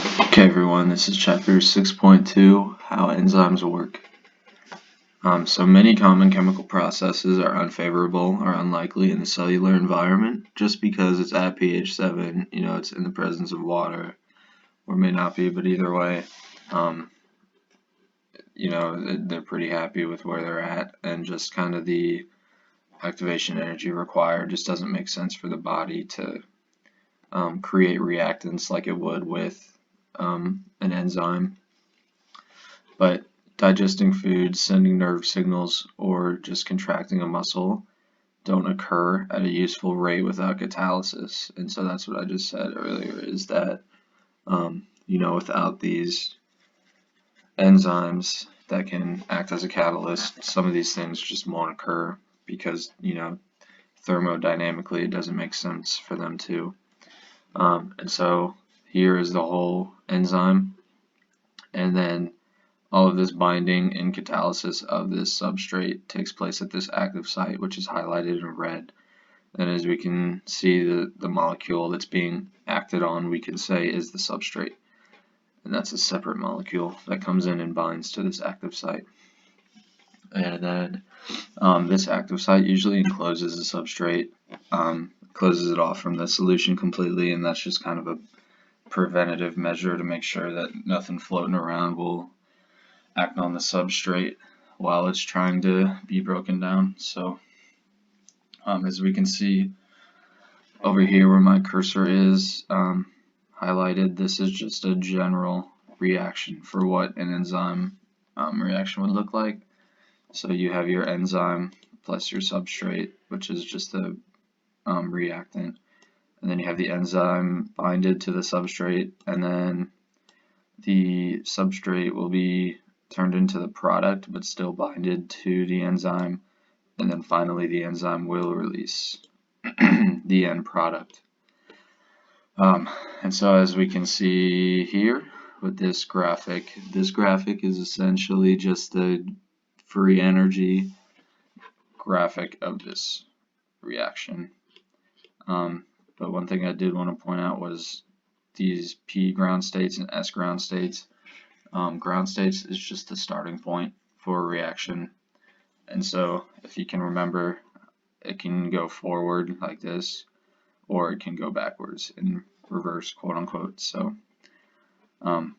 Okay everyone, this is chapter 6.2, how enzymes work. So many common chemical processes are unfavorable or unlikely in the cellular environment just because it's at pH 7, it's in the presence of water, or may not be, but either way, they're pretty happy with where they're at, and just kind of the activation energy required just doesn't make sense for the body to create reactants like it would with an enzyme. But digesting food, sending nerve signals, or just contracting a muscle don't occur at a useful rate without catalysis. And so that's what I just said earlier, is that, without these enzymes that can act as a catalyst, some of these things just won't occur because, thermodynamically it doesn't make sense for them to. And so here is the whole enzyme, and then all of this binding and catalysis of this substrate takes place at this active site, which is highlighted in red. And as we can see, the molecule that's being acted on, we can say is the substrate. And that's a separate molecule that comes in and binds to this active site. And then this active site usually encloses the substrate, closes it off from the solution completely, and that's just kind of a preventative measure to make sure that nothing floating around will act on the substrate while it's trying to be broken down. So as we can see over here where my cursor is highlighted, this is just a general reaction for what an enzyme reaction would look like. So you have your enzyme plus your substrate, which is just a reactant, and then you have the enzyme binded to the substrate, and then the substrate will be turned into the product but still binded to the enzyme, and then finally the enzyme will release the end product. And so as we can see here with this graphic is essentially just the free energy graphic of this reaction. But one thing I did want to point out was these P ground states and S ground states. Ground states is just the starting point for a reaction, and so if you can remember, it can go forward like this, or it can go backwards in reverse, quote unquote. So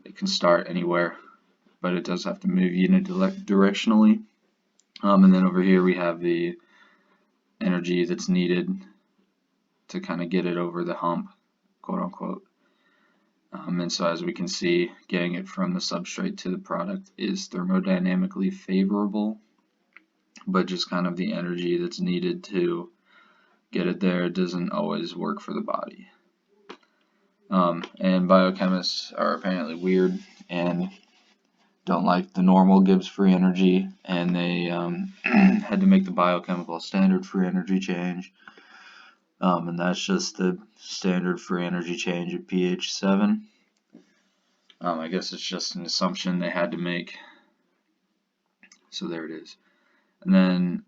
it can start anywhere, but it does have to move unidirectionally. And then over here we have the energy that's needed to kind of get it over the hump, quote unquote. And so as we can see, getting it from the substrate to the product is thermodynamically favorable, but just kind of the energy that's needed to get it there doesn't always work for the body. And biochemists are apparently weird and don't like the normal Gibbs free energy, and they had to make the biochemical standard free energy change. And that's just the standard free energy change at pH 7. I guess it's just an assumption they had to make. So there it is. And then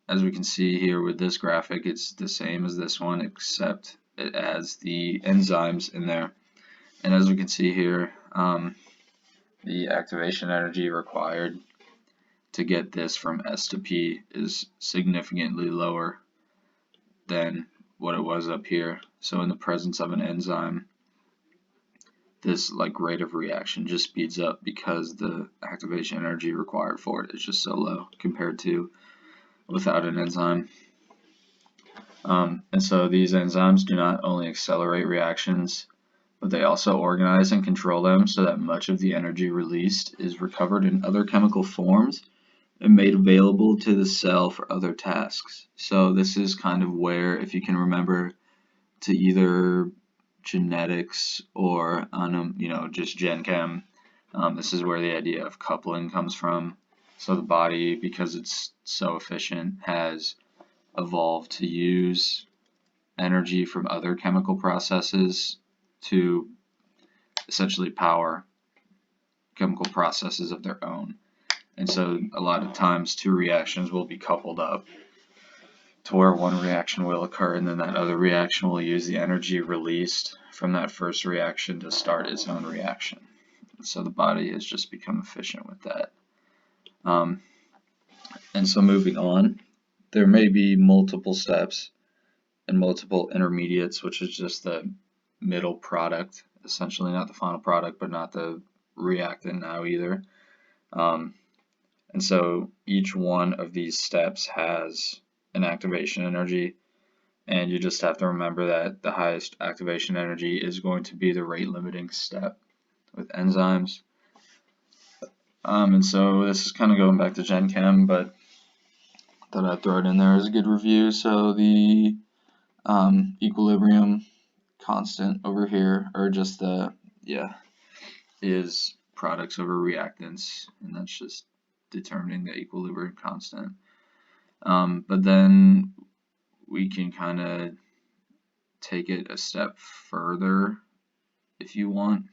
as we can see here with this graphic, it's the same as this one, except it adds the enzymes in there. And as we can see here, the activation energy required to get this from S to P is significantly lower than what it was up here. So in the presence of an enzyme, this rate of reaction just speeds up because the activation energy required for it is just so low compared to without an enzyme. And so these enzymes do not only accelerate reactions, but they also organize and control them so that much of the energy released is recovered in other chemical forms and made available to the cell for other tasks. So this is kind of where, if you can remember, to either genetics or just gen chem, this is where the idea of coupling comes from. So the body, because it's so efficient, has evolved to use energy from other chemical processes to essentially power chemical processes of their own. And so a lot of times two reactions will be coupled up to where one reaction will occur and then that other reaction will use the energy released from that first reaction to start its own reaction. So the body has just become efficient with that. And so moving on, there may be multiple steps and multiple intermediates, which is just the middle product, essentially not the final product, but not the reactant now either. And so each one of these steps has an activation energy, and you just have to remember that the highest activation energy is going to be the rate limiting step with enzymes. And so this is kind of going back to Gen Chem, but thought I'd throw it in there as a good review. So the equilibrium constant over here, or just is products over reactants, and that's just determining the equilibrium constant. But then we can kind of take it a step further if you want.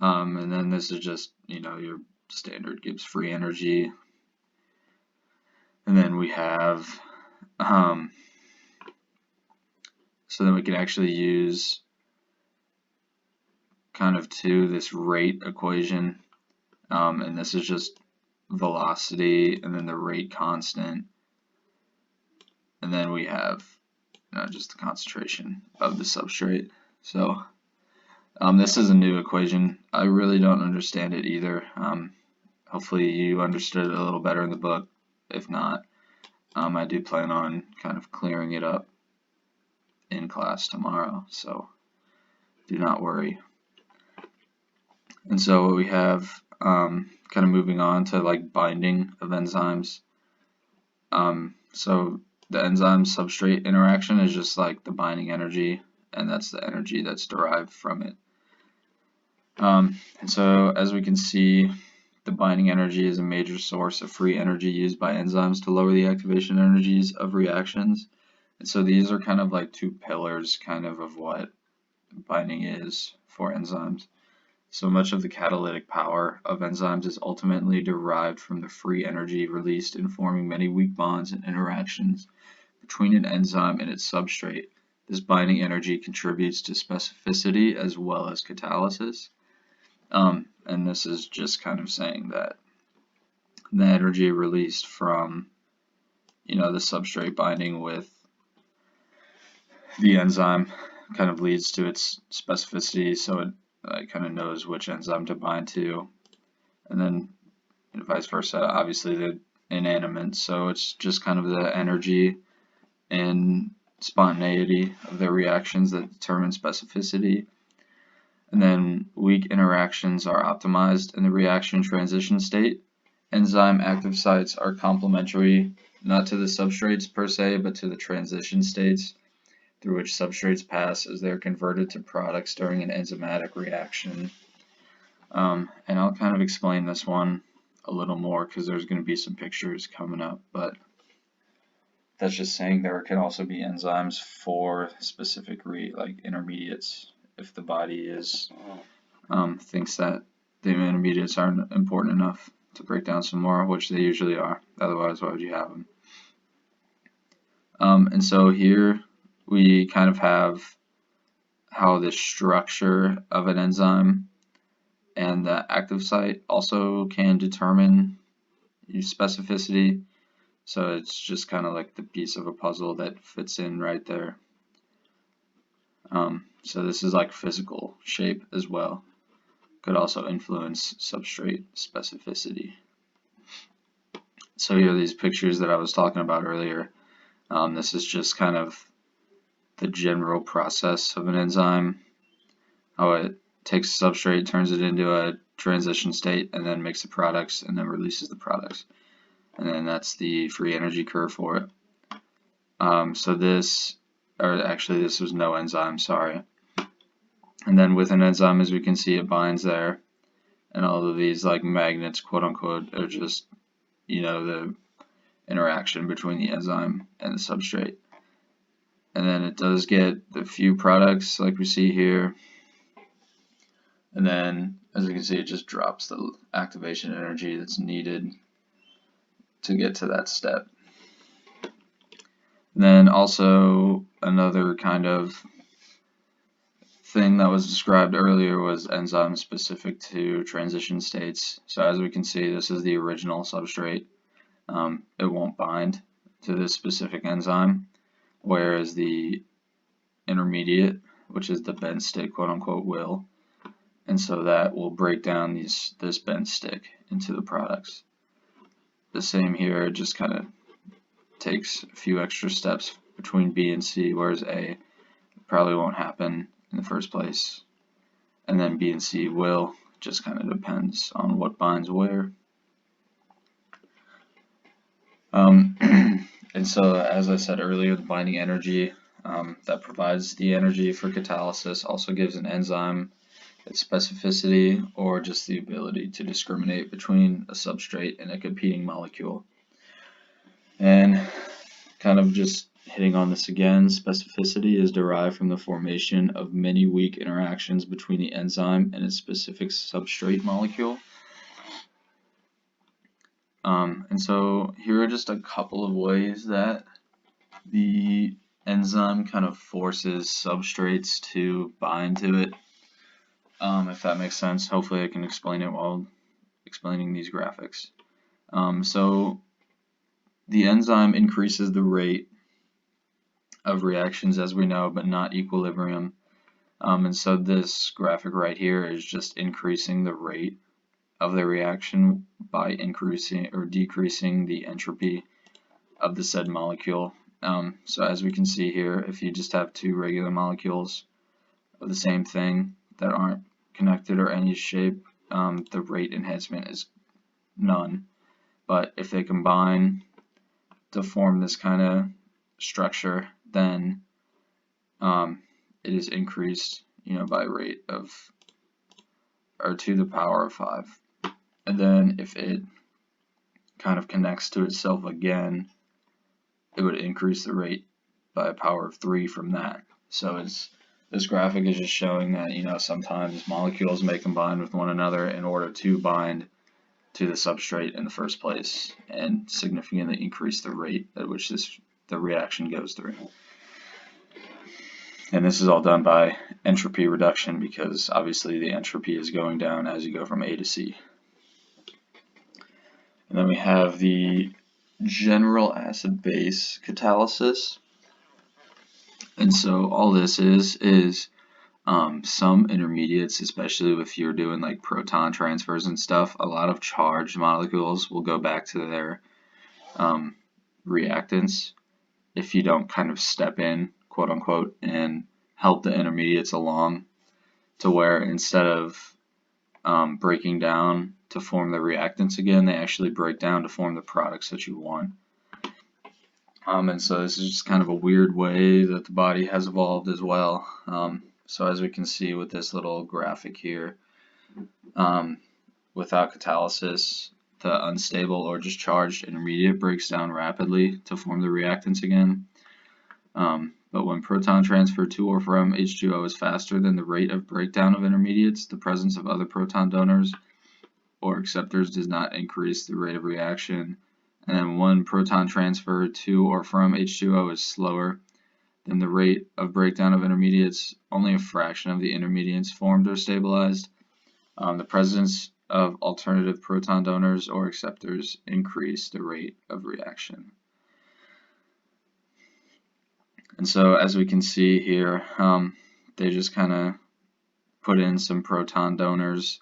And then this is just, your standard Gibbs free energy. And then we have, so then we can actually use kind of this rate equation. And this is just velocity and then the rate constant. And then we have just the concentration of the substrate. So this is a new equation. I really don't understand it either. Hopefully you understood it a little better in the book. If not, I do plan on kind of clearing it up in class tomorrow, so do not worry. And so what we have, kind of moving on to like binding of enzymes. So the enzyme substrate interaction is just like the binding energy, and that's the energy that's derived from it. And so as we can see, the binding energy is a major source of free energy used by enzymes to lower the activation energies of reactions. And so these are kind of like two pillars kind of what binding is for enzymes. So much of the catalytic power of enzymes is ultimately derived from the free energy released in forming many weak bonds and interactions between an enzyme and its substrate. This binding energy contributes to specificity as well as catalysis. And this is just kind of saying that the energy released from, the substrate binding with the enzyme kind of leads to its specificity, so it kind of knows which enzyme to bind to, and then vice versa. Obviously, the inanimate, so it's just kind of the energy and spontaneity of the reactions that determine specificity. And then weak interactions are optimized in the reaction transition state. Enzyme active sites are complementary not to the substrates per se, but to the transition states through which substrates pass as they are converted to products during an enzymatic reaction. And I'll kind of explain this one a little more because there's going to be some pictures coming up, but that's just saying there can also be enzymes for specific like intermediates if the body is thinks that the intermediates aren't important enough to break down some more, which they usually are. Otherwise, why would you have them? And so here we kind of have how the structure of an enzyme and the active site also can determine specificity. So it's just kind of like the piece of a puzzle that fits in right there. So this is like physical shape as well. Could also influence substrate specificity. So here are these pictures that I was talking about earlier. This is just kind of the general process of an enzyme, how it takes a substrate, turns it into a transition state, and then makes the products, and then releases the products. And then that's the free energy curve for it. So this, or actually this was no enzyme, sorry. And then with an enzyme, as we can see, it binds there. And all of these like magnets, quote unquote, are just, the interaction between the enzyme and the substrate. And then it does get the few products like we see here. And then, as you can see, it just drops the activation energy that's needed to get to that step. Then also another kind of thing that was described earlier was enzymes specific to transition states. So as we can see, this is the original substrate. It won't bind to this specific enzyme, whereas the intermediate, which is the bent stick, quote unquote, will. And so that will break down this bent stick into the products. The same here, it just kind of takes a few extra steps between B and C, whereas A probably won't happen in the first place. And then B and C will, just kind of depends on what binds where. And so, as I said earlier, the binding energy that provides the energy for catalysis also gives an enzyme its specificity, or just the ability to discriminate between a substrate and a competing molecule. And kind of just hitting on this again, specificity is derived from the formation of many weak interactions between the enzyme and its specific substrate molecule. And so here are just a couple of ways that the enzyme kind of forces substrates to bind to it, if that makes sense. Hopefully I can explain it while explaining these graphics. So the enzyme increases the rate of reactions, as we know, but not equilibrium. And so this graphic right here is just increasing the rate of the reaction by increasing or decreasing the entropy of the said molecule. So as we can see here, if you just have two regular molecules of the same thing that aren't connected or any shape, the rate enhancement is none. But if they combine to form this kind of structure, then it is increased, by a rate of, or to the power of 5. And then if it kind of connects to itself again, it would increase the rate by a power of 3 from that. So this graphic is just showing that, sometimes molecules may combine with one another in order to bind to the substrate in the first place and significantly increase the rate at which the reaction goes through. And this is all done by entropy reduction, because obviously the entropy is going down as you go from A to C. And then we have the general acid-base catalysis. And so all this is some intermediates, especially if you're doing like proton transfers and stuff, a lot of charged molecules will go back to their reactants if you don't kind of step in, quote unquote, and help the intermediates along, to where instead of breaking down to form the reactants again, they actually break down to form the products that you want. And so this is just kind of a weird way that the body has evolved as well. So as we can see with this little graphic here, without catalysis, the unstable or just charged intermediate breaks down rapidly to form the reactants again. But when proton transfer to or from H2O is faster than the rate of breakdown of intermediates, the presence of other proton donors or acceptors does not increase the rate of reaction. And then when proton transfer to or from H2O is slower than the rate of breakdown of intermediates, only a fraction of the intermediates formed or stabilized. The presence of alternative proton donors or acceptors increase the rate of reaction. And so as we can see here, they just kind of put in some proton donors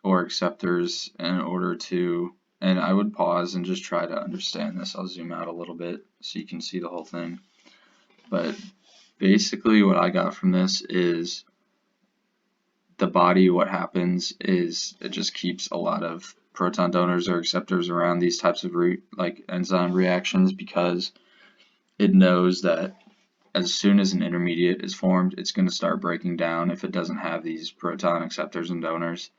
or acceptors in order to, and I would pause and just try to understand this. I'll zoom out a little bit so you can see the whole thing. But basically what I got from this is the body, what happens is it just keeps a lot of proton donors or acceptors around these types of enzyme reactions, because it knows that as soon as an intermediate is formed, it's going to start breaking down if it doesn't have these proton acceptors and donors.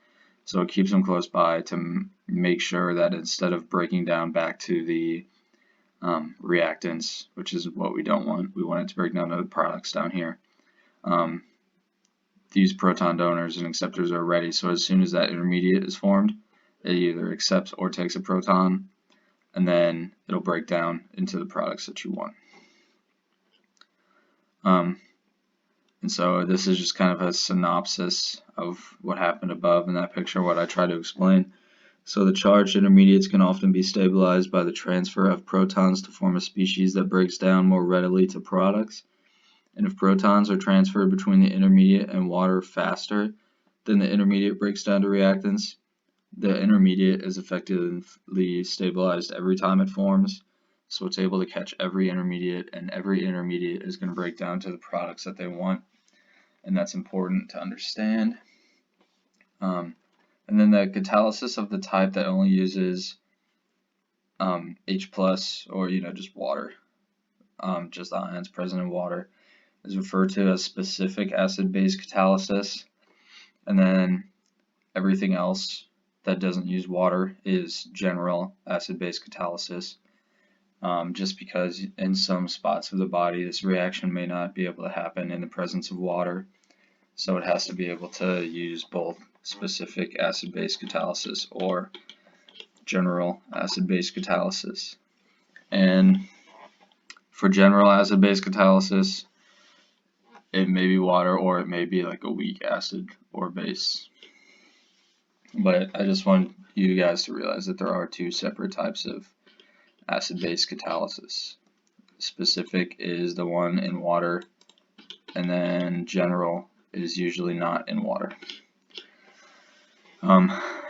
So it keeps them close by to make sure that instead of breaking down back to the reactants, which is what we don't want, we want it to break down to the products down here. These proton donors and acceptors are ready, so as soon as that intermediate is formed, it either accepts or takes a proton, and then it'll break down into the products that you want. And so this is just kind of a synopsis of what happened above in that picture, what I try to explain. So the charged intermediates can often be stabilized by the transfer of protons to form a species that breaks down more readily to products. And if protons are transferred between the intermediate and water faster than the intermediate breaks down to reactants, the intermediate is effectively stabilized every time it forms. So it's able to catch every intermediate, and every intermediate is going to break down to the products that they want. And that's important to understand. And then the catalysis of the type that only uses H plus, or just water, just ions present in water, is referred to as specific acid-base catalysis. And then everything else that doesn't use water is general acid-base catalysis. Just because in some spots of the body this reaction may not be able to happen in the presence of water, so it has to be able to use both specific acid-base catalysis or general acid-base catalysis. And for general acid-base catalysis, it may be water, or it may be like a weak acid or base. But I just want you guys to realize that there are two separate types of acid-base catalysis. Specific is the one in water, and then general is usually not in water.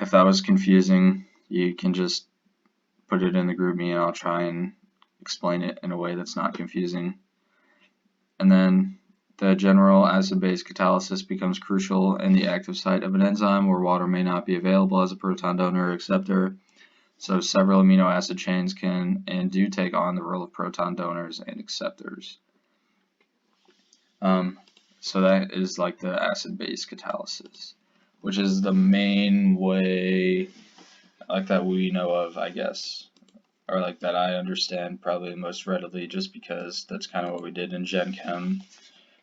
If that was confusing, you can just put it in the group me and I'll try and explain it in a way that's not confusing. And then the general acid-base catalysis becomes crucial in the active site of an enzyme where water may not be available as a proton donor or acceptor. So several amino acid chains can and do take on the role of proton donors and acceptors. So that is like the acid-base catalysis, which is the main way like that we know of, I guess, or like that I understand probably most readily, just because that's kind of what we did in Gen Chem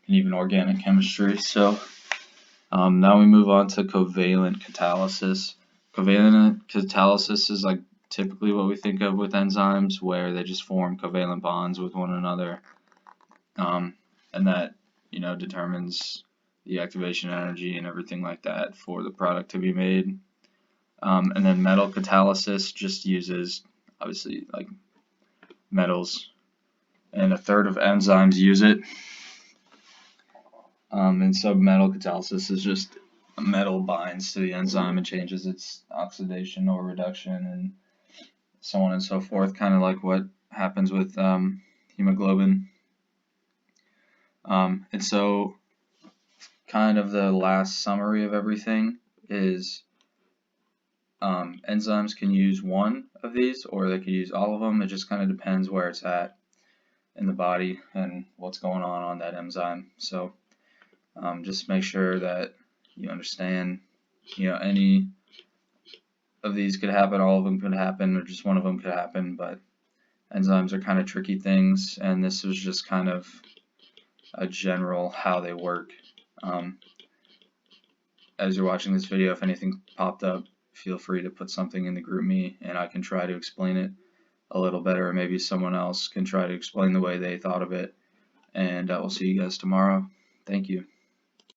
and even organic chemistry. So now we move on to covalent catalysis. Covalent catalysis is like typically what we think of with enzymes, where they just form covalent bonds with one another, and that determines the activation energy and everything like that for the product to be made. And then metal catalysis just uses obviously like metals, and a third of enzymes use it. And so metal catalysis is just a metal binds to the enzyme and changes its oxidation or reduction and so on and so forth, kind of like what happens with hemoglobin. And so kind of the last summary of everything is enzymes can use one of these, or they could use all of them. It just kind of depends where it's at in the body and what's going on that enzyme. So just make sure that you understand, any of these could happen, all of them could happen, or just one of them could happen, but enzymes are kind of tricky things, and this was just kind of a general how they work. As you're watching this video, if anything popped up, feel free to put something in the group me and I can try to explain it a little better, or maybe someone else can try to explain the way they thought of it, and I will see you guys tomorrow. Thank you.